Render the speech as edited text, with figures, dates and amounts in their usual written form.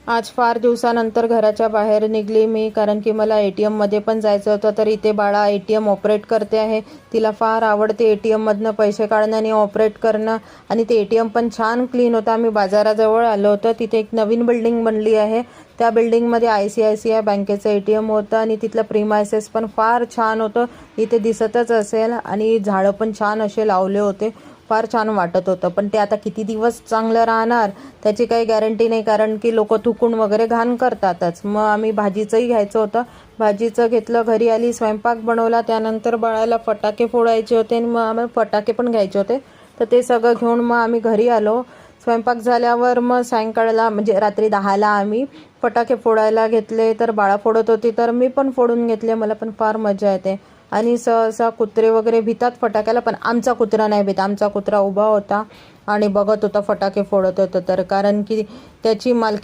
आज फार दिवसानंतर घराच्या बाहेर निघली मी, कारण की मला ATM मध्ये पण जायचं होतं. तर इथे बाळा ATM ऑपरेट करते आहे. तिला फार आवडते ATM मधनं पैसे काढणं आणि ऑपरेट करणं. आणि ते ATM पण छान क्लीन होतं. आम्ही बाजाराजवळ आलो होतो. तिथे एक नवीन बिल्डिंग बनली आहे. त्या बिल्डिंगमध्ये ICICI बँकेचं ATM होतं आणि तिथलं प्रीमायसेस पण फार छान होतं. इथे दिसतच असेल. आणि झाडं पण छान असे लावले होते. फार छान वाटत होतं. पण ते आता किती दिवस चांगलं राहणार त्याची काही गॅरंटी नाही, कारण की लोक थुकून वगैरे घाण करतातच. मग आम्ही भाजीचंही घ्यायचं होतं. भाजीचं घेतलं, घरी आली, स्वयंपाक बनवला. त्यानंतर बाळाला फटाके फोडायचे होते आणि मग आम्हाला फटाके पण घ्यायचे होते. तर ते सगळं घेऊन मग आम्ही घरी आलो. स्वयंपाक झाल्यावर मग सायंकाळला म्हणजे रात्री 10ला आम्ही फटाके फोडायला घेतले. तर बाळा फोडत होती तर मी पण फोडून घेतले. मला पण फार मजा येते. आणि सहसा कुत्रे वगैरे भितात फटाक्याला, पण आमचा कुत्रा नाही भीत. आमचा कुत्रा उभा होता आणि बघत होता, फटाके फोडत होता. तर कारण की त्याची मालकी